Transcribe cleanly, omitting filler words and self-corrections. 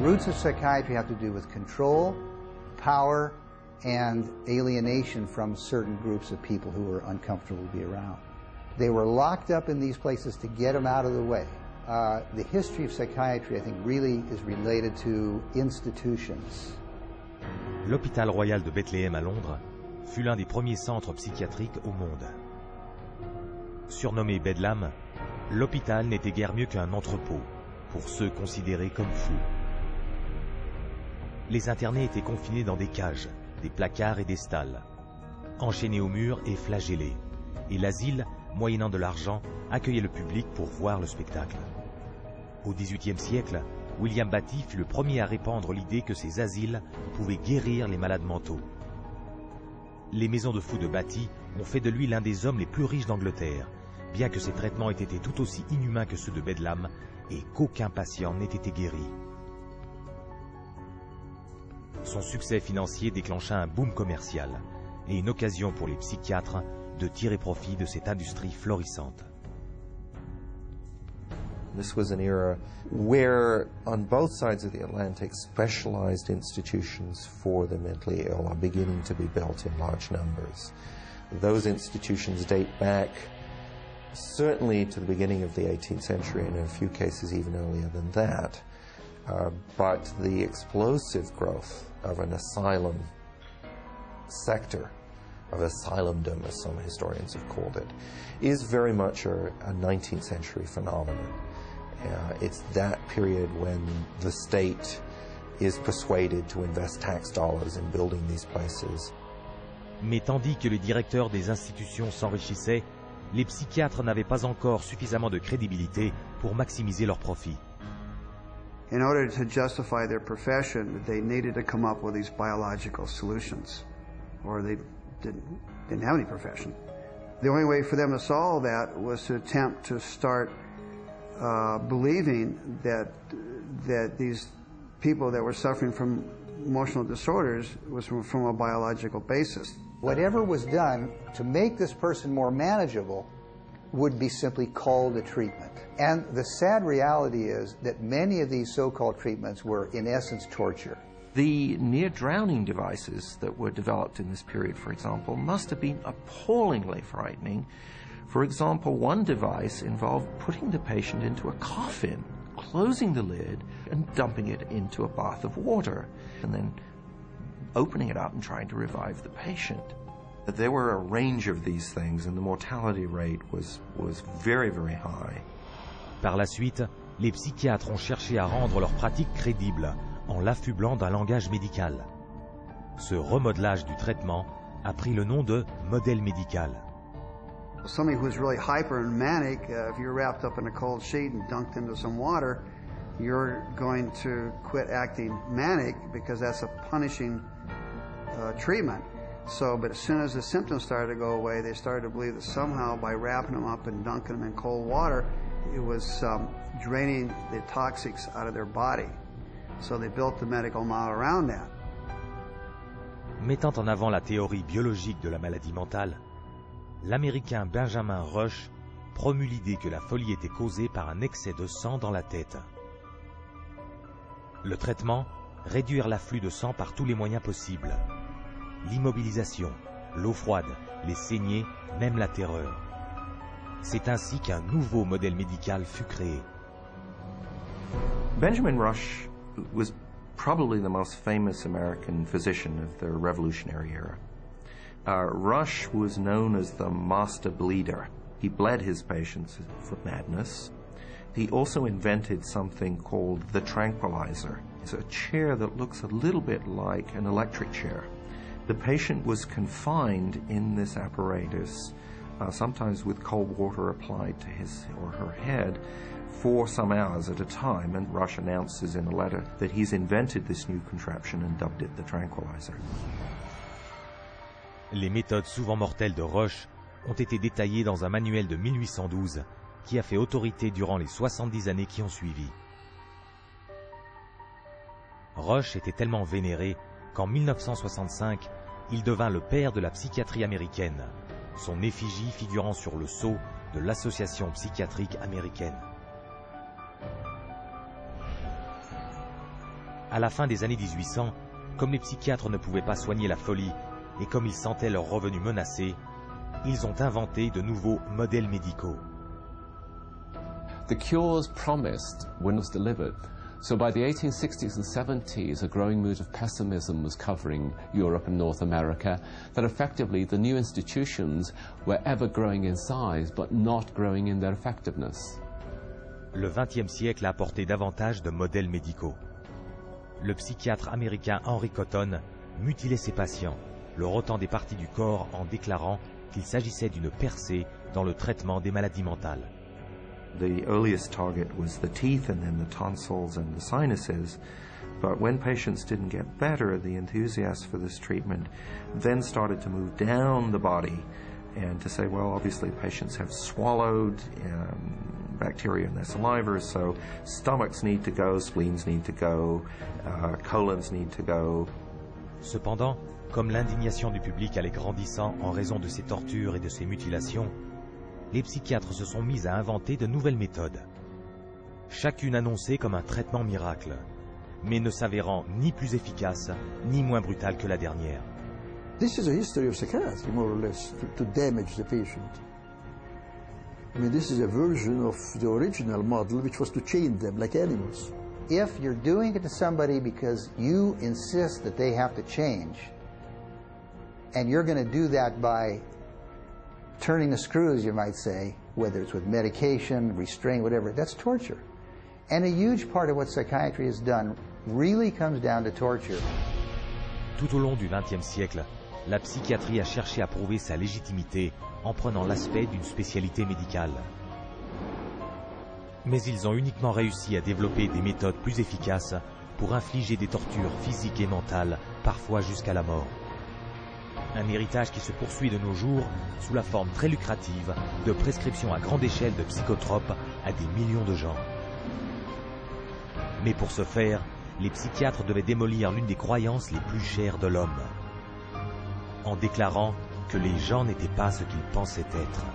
roots of psychiatry have to do with control, power, and alienation from certain groups of people who were uncomfortable to be around. They were locked up in these places to get them out of the way. The history of psychiatry, I think, really is related to institutions. L'hôpital royal de Bethléem à Londres fut l'un des premiers centres psychiatriques au monde. Surnommé Bedlam, l'hôpital n'était guère mieux qu'un entrepôt pour ceux considérés comme fous. Les internés étaient confinés dans des cages, des placards et des stalles, enchaînés au mur et flagellés, et l'asile, moyennant de l'argent, accueillait le public pour voir le spectacle. Au XVIIIe siècle, William Batty fut le premier à répandre l'idée que ces asiles pouvaient guérir les malades mentaux. Les maisons de fous de Batty ont fait de lui l'un des hommes les plus riches d'Angleterre, bien que ses traitements aient été tout aussi inhumains que ceux de Bedlam et qu'aucun patient n'ait été guéri. Son succès financier déclencha un boom commercial et une occasion pour les psychiatres de tirer profit de cette industrie florissante. This was an era where, on both sides of the Atlantic, specialized institutions for the mentally ill are beginning to be built in large numbers. Those institutions date back certainly to the beginning of the 18th century, and in a few cases even earlier than that. But the explosive growth of an asylum sector, of asylumdom, as some historians have called it, is very much a 19th century phenomenon. It's that period when the state is persuaded to invest tax dollars in building these places. Mais tandis que les directeurs des institutions s'enrichissaient, les psychiatres n'avaient pas encore suffisamment de crédibilité pour maximiser leurs profits. In order to justify their profession, they needed to come up with these biological solutions, or they didn't have any profession. The only way for them to solve that was to attempt to start believing that these people that were suffering from emotional disorders was from a biological basis. Whatever was done to make this person more manageable would be simply called a treatment. And the sad reality is that many of these so-called treatments were, in essence, torture. The near-drowning devices that were developed in this period, for example, must have been appallingly frightening. For example, one device involved putting the patient into a coffin, closing the lid, and dumping it into a bath of water, and then opening it up and trying to revive the patient. There were a range of these things, and the mortality rate was very, very high. Par la suite, les psychiatres ont cherché à rendre leur pratique crédible en l'affublant d'un langage médical. Ce remodelage du traitement a pris le nom de modèle médical. Somebody who's really hyper and manic, if you're wrapped up in a cold sheet and dunked into some water, you're going to quit acting manic because that's a punishing treatment. So, but as soon as the symptoms started to go away, they started to believe that somehow by wrapping them up and dunking them in cold water, it was draining the toxics out of their body. So they built the medical model around that. Mettant en avant la théorie biologique de la maladie mentale, l'Américain Benjamin Rush promut l'idée que la folie était causée par un excès de sang dans la tête. Le traitement, réduire l'afflux de sang par tous les moyens possibles. L'immobilisation, l'eau froide, les saignées, même la terreur. C'est ainsi qu'un nouveau modèle médical fut créé. Benjamin Rush was probably the most famous American physician of the Revolutionary era. Rush was known as the master bleeder. He bled his patients for madness. He also invented something called the tranquilizer. It's a chair that looks a little bit like an electric chair. The patient was confined in this apparatus, sometimes with cold water applied to his or her head, for some hours at a time, and Rush announces in a letter that he's invented this new contraption and dubbed it the tranquilizer. Les méthodes souvent mortelles de Rush ont été détaillées dans un manuel de 1812 qui a fait autorité durant les 70 années qui ont suivi. Rush était tellement vénéré qu'en 1965, il devint le père de la psychiatrie américaine, son effigie figurant sur le sceau de l'Association psychiatrique américaine. À la fin des années 1800, comme les psychiatres ne pouvaient pas soigner la folie et comme ils sentaient leurs revenus menacés, ils ont inventé de nouveaux modèles médicaux. The cures promised were not delivered. So by the 1860s and 70s, a growing mood of pessimism was covering Europe and North America, that effectively the new institutions were ever growing in size, but not growing in their effectiveness. Le XXe siècle a apporté davantage de modèles médicaux. Le psychiatre américain Henry Cotton mutilait ses patients, leur ôtant des parties du corps en déclarant qu'il s'agissait d'une percée dans le traitement des maladies mentales. The earliest target was the teeth and then the tonsils and the sinuses. But when patients didn't get better, the enthusiasts for this treatment then started to move down the body and to say, well, obviously patients have swallowed bacteria in their saliva, so stomachs need to go, spleens need to go, colons need to go. Cependant, comme l'indignation du public allait grandissant en raison de ces tortures et de ces mutilations, les psychiatres se sont mis à inventer de nouvelles méthodes. Chacune annoncée comme un traitement miracle, mais ne s'avérant ni plus efficace, ni moins brutale que la dernière. This is a history of psychiatry, more or less, to damage the patient. I mean, this is a version of the original model, which was to chain them like animals. If you're doing it to somebody because you insist that they have to change, and you're going to do that by turning the screws, you might say, whether it's with medication, restraint, whatever, that's torture. And a huge part of what psychiatry has done really comes down to torture. Tout au long du XXe siècle, la psychiatrie a cherché à prouver sa légitimité en prenant l'aspect d'une spécialité médicale. Mais ils ont uniquement réussi à développer des méthodes plus efficaces pour infliger des tortures physiques et mentales, parfois jusqu'à la mort. Un héritage qui se poursuit de nos jours sous la forme très lucrative de prescriptions à grande échelle de psychotropes à des millions de gens. Mais pour ce faire, les psychiatres devaient démolir l'une des croyances les plus chères de l'homme, en déclarant que les gens n'étaient pas ce qu'ils pensaient être.